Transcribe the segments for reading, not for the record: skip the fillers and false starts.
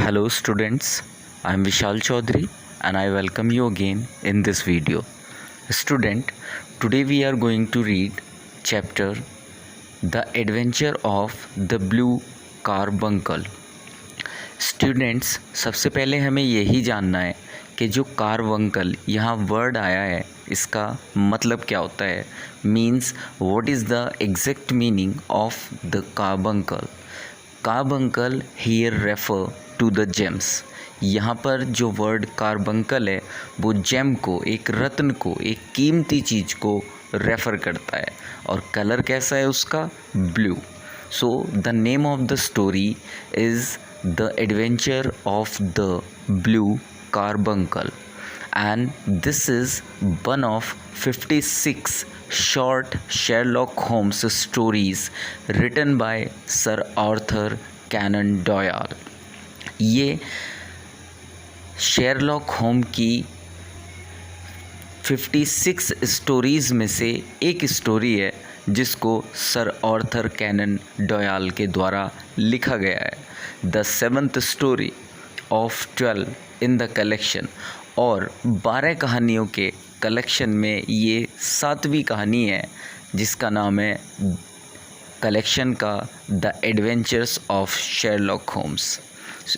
Hello students, I am Vishal Chaudhary and I welcome you again in this video. Student, today we are going to read chapter The Adventure of the Blue Carbuncle. Students, सबसे पहले हमें यही जानना है कि जो carbuncle यहाँ word आया है इसका मतलब क्या होता है. Means what is the exact meaning of the carbuncle. Carbuncle here refer to the gems. यहाँ पर जो वर्ड कार्बंकल है वो जेम को, एक रत्न को, एक कीमती चीज़ को रेफ़र करता है. और कलर कैसा है उसका? Blue. So the name of the story is the adventure of the blue carbuncle, and this is one of 56 short Sherlock Holmes stories written by Sir Arthur Conan Doyle. ये Sherlock home की 56 stories में से एक story है जिसको sir Arthur cannon dial के द्वारा लिखा गया है. The 7th story of 12 in the collection. और 12 कहानियों के कलेक्शन में ये 7वीं कहानी है जिसका नाम है कलेक्शन का the adventures of Sherlock Holmes.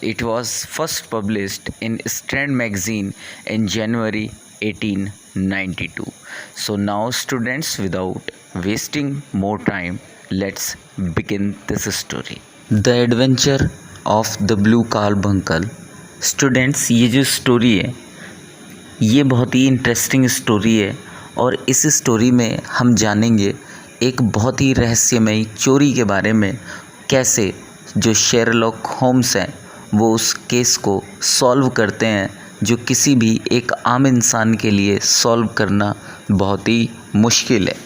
It was first published in Strand magazine in January 1892. So now students, without wasting more time, let's begin this story. The adventure of the blue carbuncle. Students, ये जो story है ये बहुत ही interesting story है और इस story में हम जानेंगे एक बहुत ही रहस्यमयी चोरी के बारे में. कैसे जो शेरलॉक होम्स हैं वो उस केस को सॉल्व करते हैं जो किसी भी एक आम इंसान के लिए सॉल्व करना बहुत ही मुश्किल है.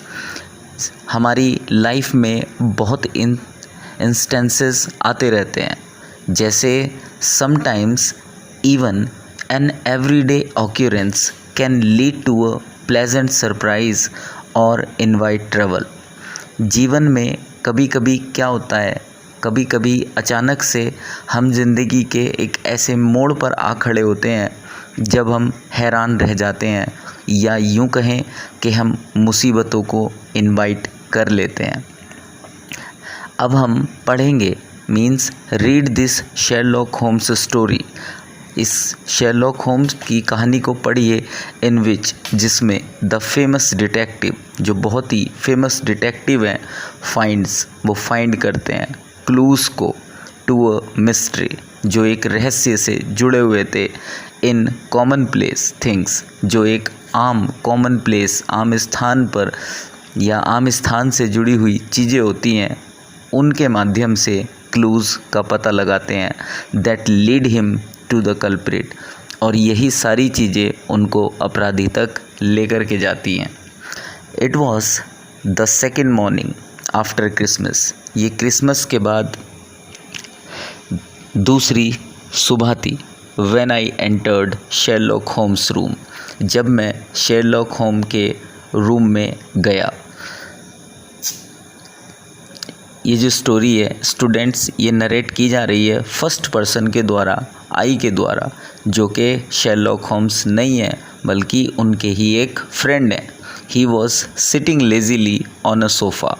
हमारी लाइफ में बहुत इंस्टेंसेस आते रहते हैं, जैसे sometimes even an everyday occurrence can lead to a pleasant surprise or invite trouble. जीवन में कभी कभी क्या होता है, कभी कभी अचानक से हम ज़िंदगी के एक ऐसे मोड़ पर आ खड़े होते हैं जब हम हैरान रह जाते हैं, या यूँ कहें कि हम मुसीबतों को इनवाइट कर लेते हैं. अब हम पढ़ेंगे, means read this Sherlock Holmes story. इस शेरलॉक होम्स की कहानी को पढ़िए इन विच, जिसमें द फेमस डिटेक्टिव, जो बहुत ही फेमस डिटेक्टिव हैं, वो फाइंड करते हैं क्लूज़ को टू अ मिस्ट्री, जो एक रहस्य से जुड़े हुए थे, इन कॉमन प्लेस थिंग्स, जो एक आम कॉमन प्लेस, आम स्थान पर या आम स्थान से जुड़ी हुई चीज़ें होती हैं, उनके माध्यम से क्लूज़ का पता लगाते हैं. That lead him to the culprit. और यही सारी चीज़ें उनको अपराधी तक लेकर के जाती हैं. It was the second morning after Christmas. ये क्रिसमस के बाद दूसरी सुबह थी. When I entered Sherlock Holmes room. जब मैं शेरलॉक होम के रूम में गया. ये जो स्टोरी है स्टूडेंट्स, ये नरेट की जा रही है फर्स्ट पर्सन के द्वारा, आई के द्वारा, जो कि शेरलॉक होम्स नहीं है बल्कि उनके ही एक फ्रेंड हैं. He was sitting lazily on a sofa.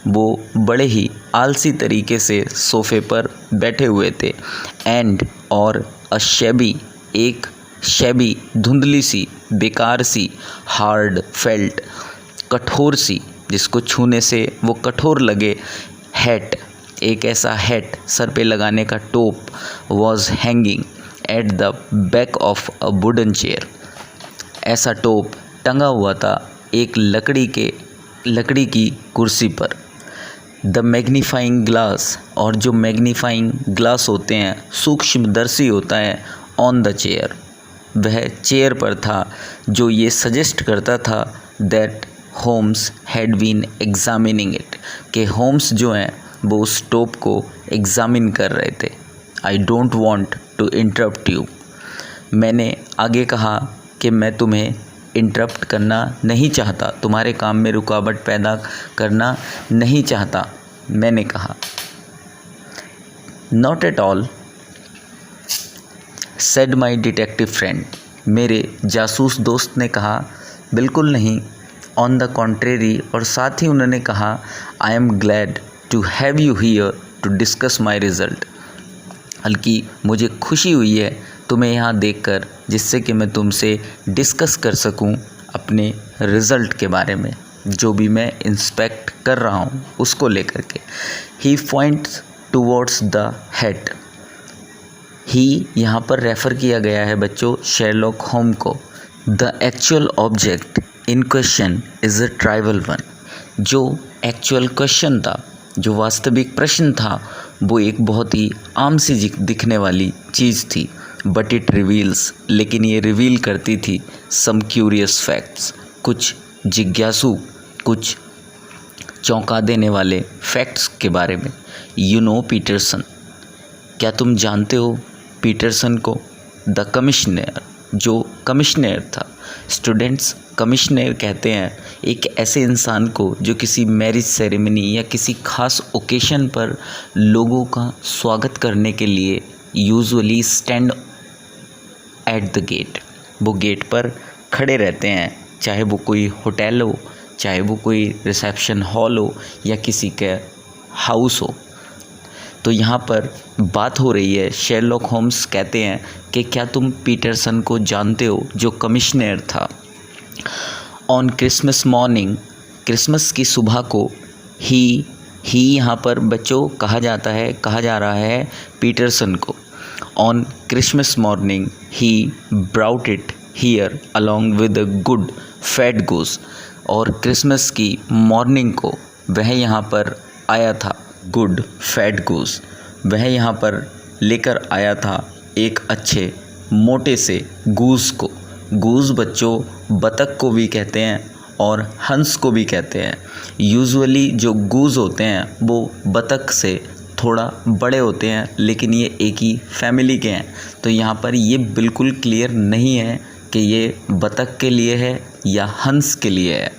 वो बड़े ही आलसी तरीके से सोफ़े पर बैठे हुए थे. एंड और अ शैबी, एक शैबी, धुंधली सी, बेकार सी, हार्ड फेल्ट, कठोर सी, जिसको छूने से वो कठोर लगे, हैट, एक ऐसा हैट, सर पे लगाने का टोप, was hanging at the back of a wooden chair. ऐसा टोप टंगा हुआ था एक लकड़ी की कुर्सी पर. द मैग्नीफाइंग ग्लास, और जो मैग्नीफाइंग ग्लास होते हैं, सूक्ष्मदर्शी होता है, ऑन द चेयर, वह चेयर पर था, जो ये सजेस्ट करता था that Holmes had been examining it, कि होम्स जो हैं वो उस टोप को एग्ज़ामिन कर रहे थे. I don't want to interrupt you. मैंने आगे कहा कि मैं तुम्हें इंटरप्ट करना नहीं चाहता, तुम्हारे काम में रुकावट पैदा करना नहीं चाहता. मैंने कहा not at all. Said my detective friend, मेरे जासूस दोस्त ने कहा। बिल्कुल नहीं, ऑन द कॉन्ट्रेरी, और साथ ही उन्होंने कहा I am glad to have you here to discuss my result, बल्कि मुझे खुशी हुई है तुम्हें यहाँ देखकर, जिससे कि मैं तुमसे डिस्कस कर सकूँ अपने रिज़ल्ट के बारे में, जो भी मैं इंस्पेक्ट कर रहा हूँ उसको लेकर के। He points towards the head. He यहाँ पर रेफ़र किया गया है बच्चों शेरलॉक होम को। The actual object in question is a trivial one. जो एक्चुअल क्वेश्चन था, जो वास्तविक प्रश्न था, वो एक बहुत ही आम सी दिखने वाली चीज़ थी। बट इट रिवील्स, लेकिन ये रिवील करती थी सम क्यूरियस फैक्ट्स, कुछ जिज्ञासु, कुछ चौंका देने वाले फैक्ट्स के बारे में। यू नो पीटरसन, क्या तुम जानते हो पीटरसन को? द कमिश्नर, जो कमिश्नर था। स्टूडेंट्स, कमिश्नर कहते हैं एक ऐसे इंसान को जो किसी मैरिज सेरेमनी या किसी खास ओकेशन पर लोगों का स्वागत करने के लिए usually stand at the gate, वो गेट पर खड़े रहते हैं, चाहे वो कोई होटल हो, चाहे वो कोई रिसेप्शन हॉल हो या किसी का हाउस हो। तो यहाँ पर बात हो रही है, शेरलॉक होम्स कहते हैं कि क्या तुम पीटरसन को जानते हो, जो कमिश्नर था। ऑन क्रिसमस मॉर्निंग, क्रिसमस की सुबह को, ही यहाँ पर बच्चों कहा जा रहा है पीटरसन को। On Christmas morning he brought it here along with a good fat goose. और क्रिसमस की मॉर्निंग को वह यहाँ पर आया था, गुड फैट गूस, वह यहाँ पर लेकर आया था एक अच्छे मोटे से गूस को। गूस बच्चों बतख को भी कहते हैं और हंस को भी कहते हैं। यूजुअली जो गूस होते हैं वो बतख से थोड़ा बड़े होते हैं, लेकिन ये एक ही फैमिली के हैं। तो यहाँ पर ये बिल्कुल क्लियर नहीं है कि ये बतख के लिए है या हंस के लिए है।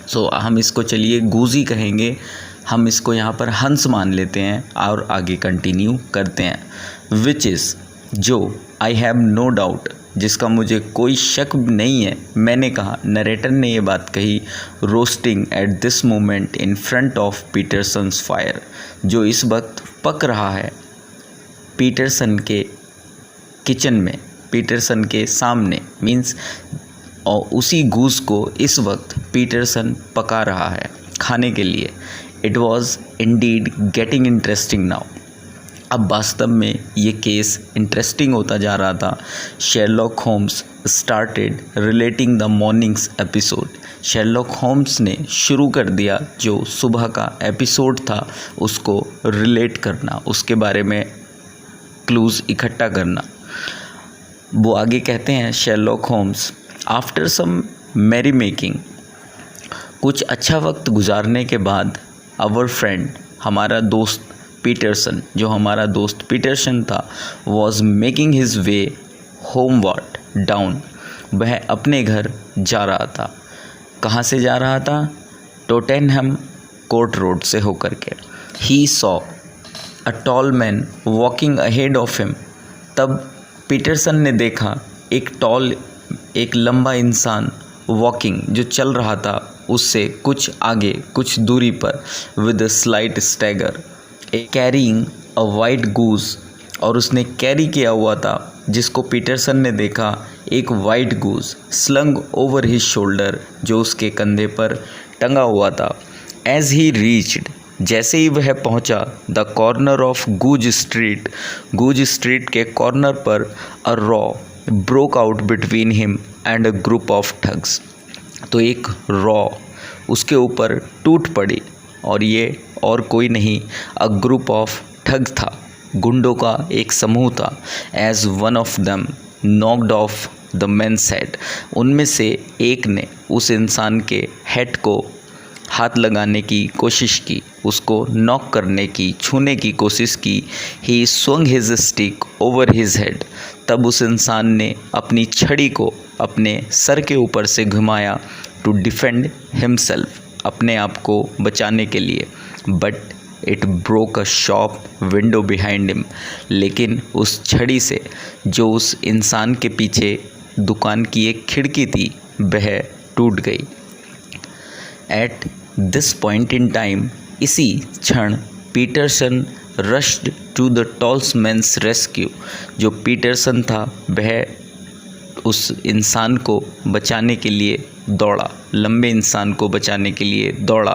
सो हम इसको चलिए गूस ही कहेंगे, हम इसको यहाँ पर हंस मान लेते हैं और आगे कंटिन्यू करते हैं। विच इज़, जो, आई हैव नो डाउट, जिसका मुझे कोई शक नहीं है, मैंने कहा, नरेटर ने ये बात कही, roasting at this moment in front of Peterson's fire, जो इस वक्त पक रहा है पीटरसन के किचन में, पीटरसन के सामने, मीन्स और उसी गूस को इस वक्त पीटरसन पका रहा है खाने के लिए। It was Indeed getting interesting now. अब वास्तव में ये केस इंटरेस्टिंग होता जा रहा था। Sherlock Holmes started relating the morning's episode. Sherlock Holmes ने शुरू कर दिया जो सुबह का एपिसोड था उसको रिलेट करना, उसके बारे में क्लूज़ इकट्ठा करना। वो आगे कहते हैं Sherlock Holmes, after some merrymaking, कुछ अच्छा वक्त गुजारने के बाद, आवर फ्रेंड, हमारा दोस्त पीटरसन, जो हमारा दोस्त पीटरसन था, was making his way homeward down, वह अपने घर जा रहा था। कहाँ से जा रहा था? टोटेनहम कोर्ट रोड से होकर के। He saw a tall man walking ahead of him, तब पीटरसन ने देखा एक लंबा इंसान वॉकिंग, जो चल रहा था उससे कुछ आगे, कुछ दूरी पर, with a slight stagger, carrying a white goose, और उसने कैरी किया हुआ था, जिसको पीटरसन ने देखा, एक white goose slung over his shoulder, जो उसके कंधे पर टंगा हुआ था। एज ही रीच्ड, जैसे ही वह पहुंचा, the corner of goose street के कॉर्नर पर, a raw broke out between him and a group of thugs, तो एक रॉ उसके ऊपर टूट पड़ी, और ये और कोई नहीं, अ ग्रुप ऑफ ठग था, गुंडों का एक समूह था। As one of them knocked off the man's head, उनमें से एक ने उस इंसान के हेड को हाथ लगाने की कोशिश की, उसको नॉक करने की, छूने की कोशिश की। ही swung his stick over his head, तब उस इंसान ने अपनी छड़ी को अपने सर के ऊपर से घुमाया, टू डिफेंड हिमसेल्फ, अपने आप को बचाने के लिए। But it broke a shop window behind him. लेकिन उस छड़ी से जो उस इंसान के पीछे दुकान की एक खिड़की थी वह टूट गई। At this point in time, इसी क्षण Peterson rushed to the tall man's rescue. जो पीटरसन था वह उस इंसान को बचाने के लिए दौड़ा, लंबे इंसान को बचाने के लिए दौड़ा।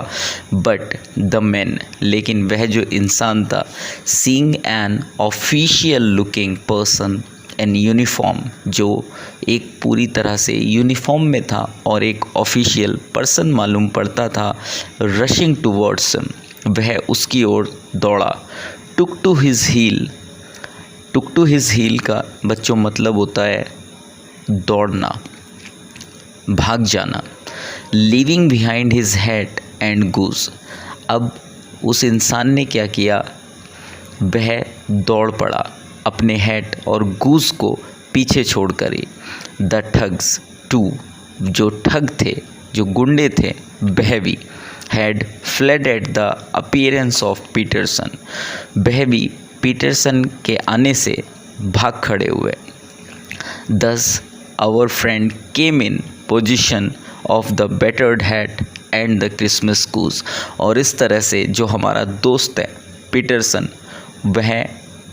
बट द मैन, लेकिन वह जो इंसान था, seeing an official looking person in uniform, जो एक पूरी तरह से यूनिफॉर्म में था और एक ऑफिशियल पर्सन मालूम पड़ता था, रशिंग टूवर्ड्स हिम, वह उसकी ओर दौड़ा। Took to his heel, took to his heel का बच्चों मतलब होता है दौड़ना, भाग जाना। Leaving behind his hat and goose. अब उस इंसान ने क्या किया, वह दौड़ पड़ा अपने हैट और गूज को पीछे छोड़कर ही। द ठग्स टू, जो ठग थे, जो गुंडे थे, वह भी had fled at the appearance of Peterson, वह भी पीटरसन के आने से भाग खड़े हुए। Thus our friend came in position of the battered hat and the Christmas goose. और इस तरह से जो हमारा दोस्त है पीटरसन, वह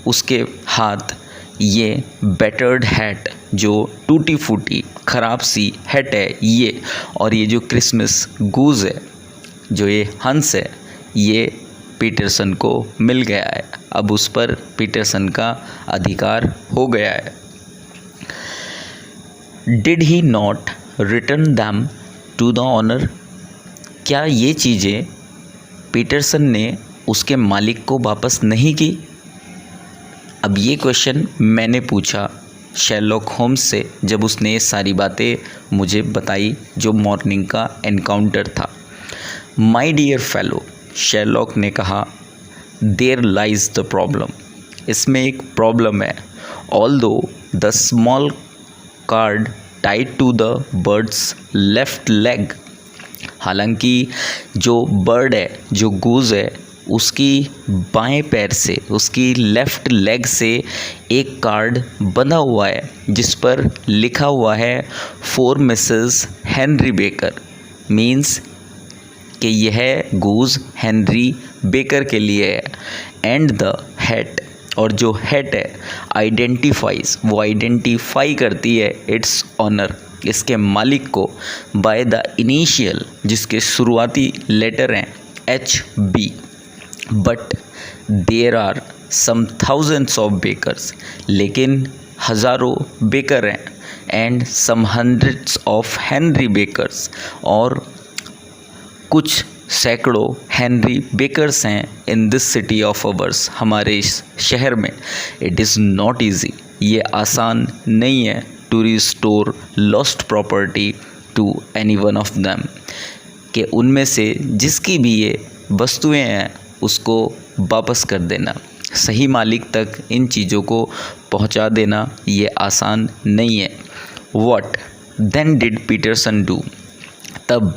उसके हाथ ये बेटर्ड हैट, जो टूटी फूटी ख़राब सी हैट है ये, और ये जो क्रिसमस गूज है, जो ये हंस है, ये पीटरसन को मिल गया है। अब उस पर पीटरसन का अधिकार हो गया है। Did he not return them to the owner. क्या ये चीज़ें पीटरसन ने उसके मालिक को वापस नहीं की? अब ये क्वेश्चन मैंने पूछा शेरलॉक होम्स से जब उसने ये सारी बातें मुझे बताई, जो मॉर्निंग का एनकाउंटर था। माय डियर फेलो, शेरलॉक ने कहा, देयर लाइज द प्रॉब्लम, इसमें एक प्रॉब्लम है। Although the small card tied to the bird's left leg, हालांकि जो बर्ड है, जो गूज है, उसकी बाएं पैर से, उसकी लेफ़्ट लेग से एक कार्ड बंधा हुआ है जिस पर लिखा हुआ है for Mrs Henry baker. Means कि यह गूज हेनरी बेकर के लिए है। एंड द हैट, और जो हैट है, आइडेंटिफाइज, वो आइडेंटिफाई करती है इट्स ऑनर, इसके मालिक को, बाय द इनिशियल, जिसके शुरुआती लेटर हैं HB। But there are some thousands of Bakers, लेकिन हज़ारों बेकर हैं। And some hundreds of Henry Bakers, और कुछ सैकड़ों हेनरी बेकर्स हैं in this city of ours, हमारे इस शहर में। इट इज़ नॉट ईजी, ये आसान नहीं है, to restore lost property to any one of them, कि उनमें से जिसकी भी ये वस्तुएं हैं उसको वापस कर देना, सही मालिक तक इन चीज़ों को पहुंचा देना, ये आसान नहीं है। What then did Peterson do, तब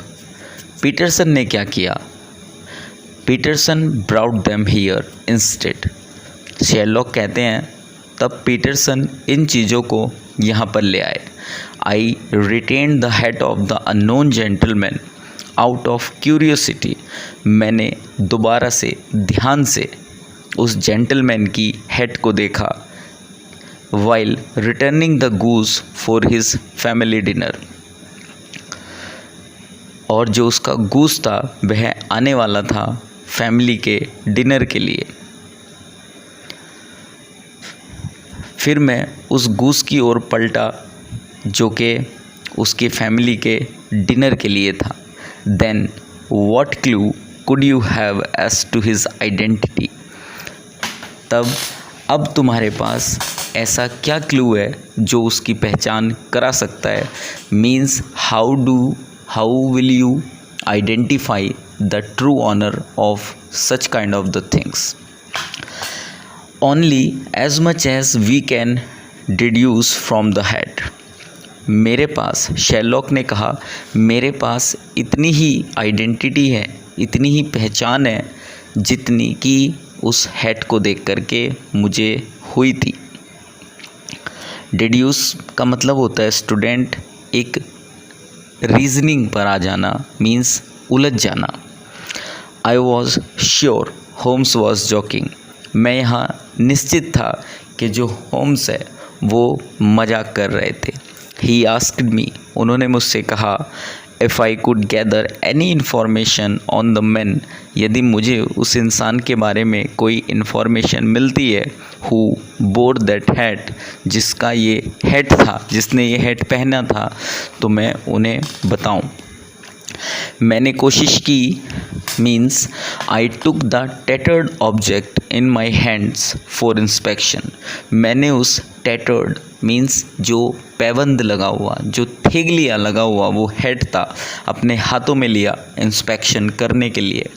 पीटरसन ने क्या किया? Peterson brought them here instead. Sherlock कहते हैं तब पीटरसन इन चीज़ों को यहाँ पर ले आए। I retain the head of the unknown gentleman out of curiosity, मैंने दोबारा से ध्यान से उस जेंटलमैन की हेड को देखा। While returning the goose for his family dinner, और जो उसका गूस था वह आने वाला था फैमिली के डिनर के लिए। फिर मैं उस गूस की ओर पलटा जो कि उसकी फैमिली के डिनर के लिए था। Then what clue could you have as to his identity, तब अब तुम्हारे पास ऐसा क्या क्लू है जो उसकी पहचान करा सकता है? Means how will you identify the true honor of such kind of the things? Only as much as we can deduce from the head. मेरे पास, शेरलॉक ने कहा, मेरे पास इतनी ही आइडेंटिटी है, इतनी ही पहचान है जितनी कि उस हैट को देख करके मुझे हुई थी। डिड्यूस का मतलब होता है स्टूडेंट एक रीजनिंग पर आ जाना, मीन्स उलझ जाना। I was sure Holmes was joking. मैं यहाँ निश्चित था कि जो होम्स है वो मजाक कर रहे थे। ही आस्क्ड मी, उन्होंने मुझसे कहा, if I could gather any information on the man, यदि मुझे उस इंसान के बारे में कोई इन्फॉर्मेशन मिलती है, हु बोर दैट हैट, जिसका ये हैट था, जिसने ये हैट पहना था, तो मैं उन्हें बताऊं। मैंने कोशिश की, means I took the tattered object in my hands for inspection. मैंने उस टैटर्ड मीन्स जो पैबंद लगा हुआ, जो थेगलिया लगा हुआ वो हेड था, अपने हाथों में लिया इंस्पेक्शन करने के लिए।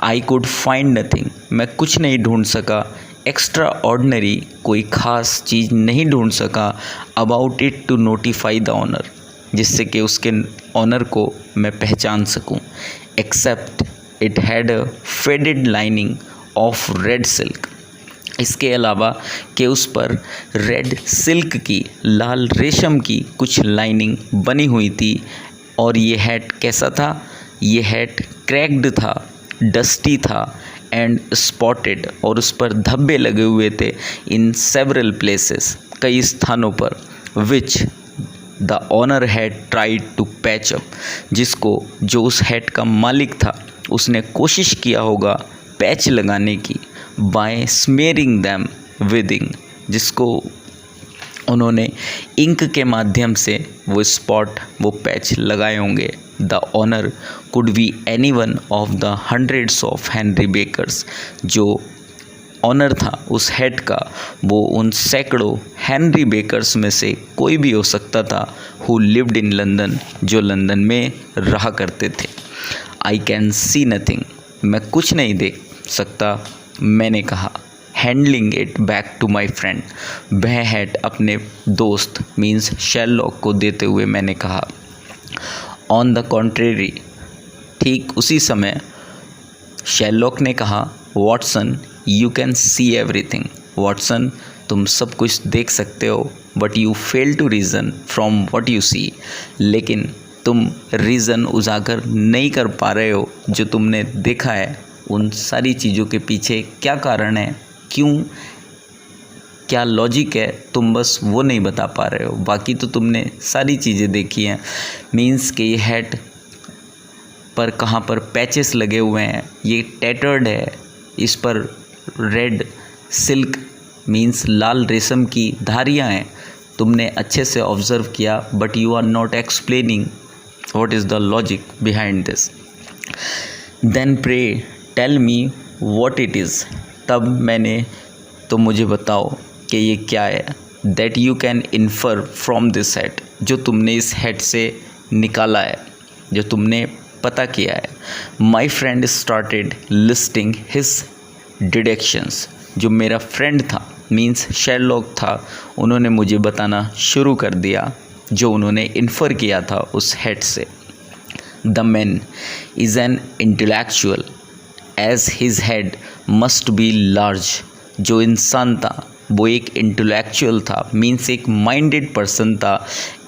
आई कुड फाइंड नथिंग, मैं कुछ नहीं ढूंढ सका। एक्स्ट्रा ऑर्डनरी, कोई ख़ास चीज़ नहीं ढूंढ सका। About it to notify the owner, जिससे कि उसके ऑनर को मैं पहचान सकूं। Except it had a faded lining of red silk, इसके अलावा कि उस पर रेड सिल्क की, लाल रेशम की कुछ लाइनिंग बनी हुई थी। और ये हैट कैसा था? ये हैट क्रैक्ड था, डस्टी था एंड स्पॉटेड, और उस पर धब्बे लगे हुए थे इन सेवरल प्लेसेस, कई स्थानों पर। Which the owner had tried to patch up, जिसको, जो उस हैट का मालिक था, उसने कोशिश किया होगा पैच लगाने की। By smearing them with ink, जिसको उन्होंने इंक के माध्यम से वो स्पॉट, वो पैच लगाए होंगे। The owner could be any one of the hundreds of Henry Bakers, जो ऑनर था उस हेड का, वो उन सैकड़ों हेनरी बेकर्स में से कोई भी हो सकता था। हु लिव्ड इन लंदन, जो लंदन में रहा करते थे। आई कैन सी नथिंग, मैं कुछ नहीं देख सकता, मैंने कहा। Handling it back to my friend, वह हैट अपने दोस्त मीन्स शेरलॉक को देते हुए मैंने कहा। ऑन द कॉन्ट्रेरी, ठीक उसी समय शेरलॉक ने कहा, Watson you can see everything. Watson, तुम सब कुछ देख सकते हो, but you fail to reason from what you see, लेकिन तुम रीज़न उजागर नहीं कर पा रहे हो जो तुमने देखा है। उन सारी चीज़ों के पीछे क्या कारण है, क्यों, क्या लॉजिक है, तुम बस वो नहीं बता पा रहे हो। बाकी तो तुमने सारी चीज़ें देखी हैं। मीन्स कि ये हैट पर कहाँ पर पैचेस लगे हुए हैं, ये टैटर्ड है, इस पर रेड सिल्क मीन्स लाल रेशम की धारियाँ हैं। तुमने अच्छे से ऑब्ज़र्व किया, but you are not explaining what is the logic behind this. Then pray tell me what it is, तब मैंने, तो मुझे बताओ कि ये क्या है। That you can infer from this hat, जो तुमने इस हैट से निकाला है, जो तुमने पता किया है। My friend started listing his deductions, जो मेरा फ्रेंड था मीन्स शेरलॉक था, उन्होंने मुझे बताना शुरू कर दिया जो उन्होंने इन्फर किया था उस हैट से। The man is an intellectual as his head must be large, जो इंसान था वो एक इंटेलेक्चुअल था मीन्स एक माइंडेड पर्सन था।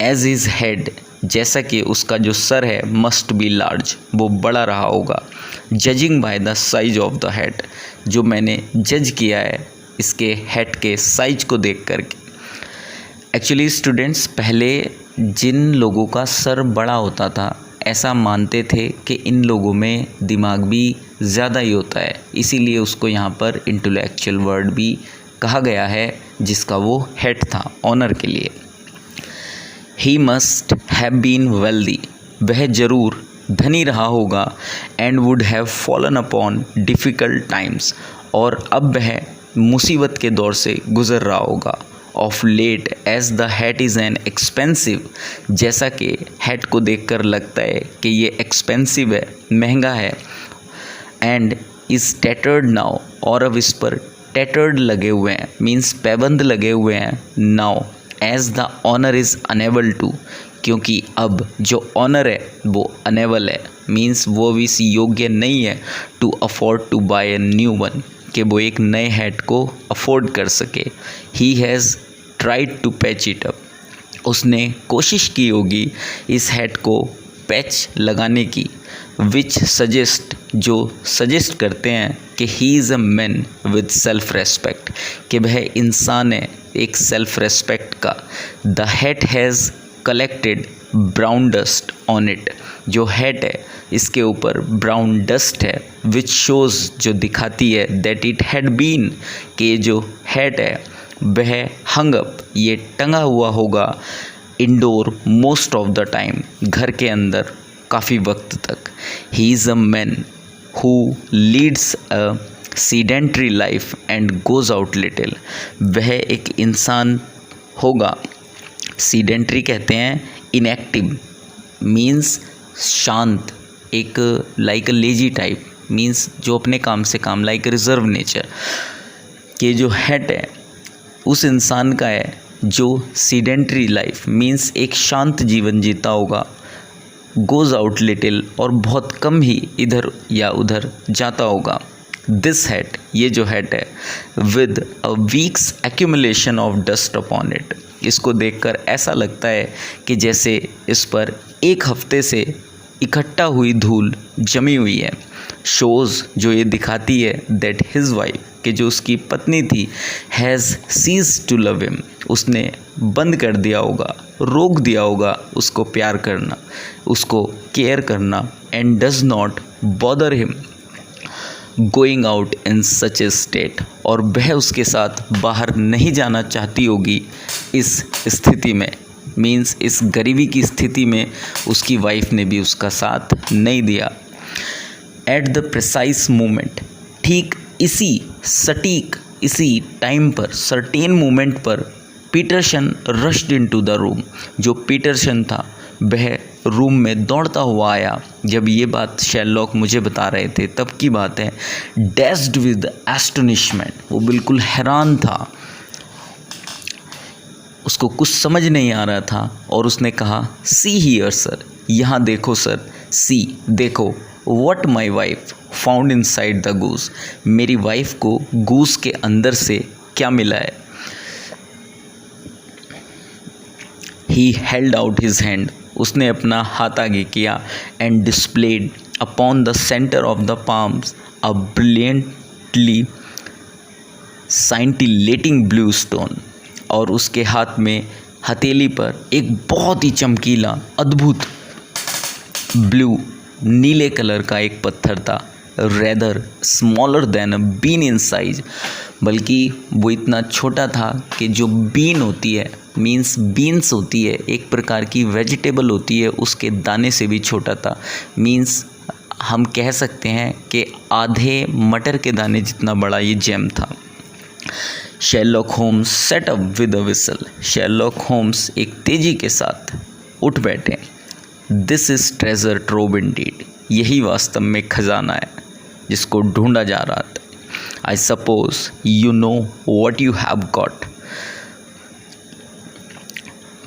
एज हिज हेड, जैसा कि उसका जो सर है, मस्ट बी लार्ज, वो बड़ा रहा होगा। Judging by the size of the head, जो मैंने जज किया है इसके हेड के साइज को देख करके। एक्चुअली स्टूडेंट्स, पहले जिन लोगों का सर बड़ा होता था, ऐसा मानते थे कि इन लोगों में दिमाग भी ज़्यादा ही होता है, इसीलिए उसको यहाँ पर इंटेलेक्चुअल वर्ड भी कहा गया है, जिसका वो हेड था ऑनर के लिए। He must have been wealthy, वह ज़रूर धनी रहा होगा। And would have fallen upon difficult times, और अब वह मुसीबत के दौर से गुज़र रहा होगा। Of late as the hat is an expensive, जैसा कि हैट को देखकर लगता है कि ये एक्सपेंसिव है, महंगा है। एंड इज़ टैटर्ड नाउ, और अब इस पर टैटर्ड लगे हुए हैं मीन्स पैबंद लगे हुए हैं। Now as the honour is unable to, क्योंकि अब जो ऑनर है वो अनेबल है, मीन्स वो भी इस योग्य नहीं है to afford to buy a new one, कि वो एक नए हैट को अफोर्ड कर सके। He has tried to patch it up, उसने कोशिश की होगी इस हैट को पैच लगाने की, विच सजेस्ट, जो सजेस्ट करते हैं कि he is a man with self respect, कि वह इंसान है एक सेल्फ रेस्पेक्ट का। The hat has collected brown dust on it, जो हैट है इसके ऊपर ब्राउन डस्ट है, विच शोज़, जो दिखाती है दैट इट हैड बीन, कि जो हैट है वह हंग अप, ये टंगा हुआ होगा indoor most of the time, घर के अंदर काफ़ी वक्त तक। He is a man who leads a sedentary life and goes out little, वह एक इंसान होगा, सीडेंट्री कहते हैं इनएक्टिव, मीन्स शांत, एक like a lazy type, means जो अपने काम से काम, लाइक रिजर्व नेचर, के जो हैट है उस इंसान का है जो सीडेंट्री लाइफ, मीन्स एक शांत जीवन जीता होगा, गोज़ आउट लिटिल, और बहुत कम ही इधर या उधर जाता होगा। दिस हैट, ये जो हैट है, with a weeks accumulation of dust upon it, इसको देखकर ऐसा लगता है कि जैसे इस पर एक हफ्ते से इकट्ठा हुई धूल जमी हुई है। शोज़, जो ये दिखाती है दैट हिज वाइफ, कि जो उसकी पत्नी थी, has ceased to love him, उसने बंद कर दिया होगा, रोक दिया होगा उसको प्यार करना, उसको केयर करना, and does not bother him going out in such A state, और वह उसके साथ बाहर नहीं जाना चाहती होगी इस स्थिति में, मीन्स इस गरीबी की स्थिति में उसकी वाइफ ने भी उसका साथ नहीं दिया। एट द प्रिसाइज मोमेंट, ठीक इसी सटीक इसी टाइम पर, सर्टेन मोमेंट पर, Peterson rushed into the room, जो पीटरसन था वह रूम में दौड़ता हुआ आया। जब ये बात शेरलॉक मुझे बता रहे थे तब की बात है। डैस्ड विद एस्टोनिशमेंट, वो बिल्कुल हैरान था, उसको कुछ समझ नहीं आ रहा था, और उसने कहा सी हियर सर, यहाँ देखो सर, सी देखो, what my wife found inside the goose, मेरी वाइफ को गूस के अंदर से क्या मिला है। He held out his hand, उसने अपना हाथ आगे किया, and displayed upon the centre of the palms a brilliantly scintillating blue stone, और उसके हाथ में हथेली पर एक बहुत ही चमकीला अद्भुत ब्लू, नीले कलर का एक पत्थर था। Rather smaller than a bean in size, बल्कि वो इतना छोटा था कि जो बीन होती है, मीन्स बीन्स होती है, एक प्रकार की वेजिटेबल होती है, उसके दाने से भी छोटा था। मीन्स हम कह सकते हैं कि आधे मटर के दाने जितना बड़ा ये जेम था। Sherlock Holmes sat up with a whistle, Sherlock Holmes एक तेजी के साथ उठ बैठे। This is treasure trove indeed, यही वास्तव में खजाना है जिसको ढूंढा जा रहा था। I suppose you know what you have got,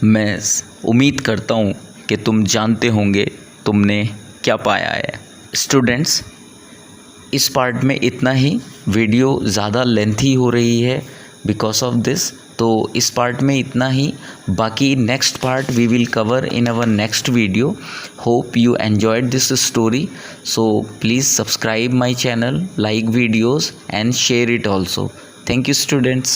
मैं उम्मीद करता हूँ कि तुम जानते होंगे तुमने क्या पाया है। स्टूडेंट्स, इस पार्ट में इतना ही, वीडियो ज़्यादा लेंथी हो रही है बिकॉज ऑफ दिस, तो इस पार्ट में इतना ही। बाकी next part we will cover in our next video. Hope you enjoyed this story, so please subscribe my channel, like videos and share it also. Thank you students.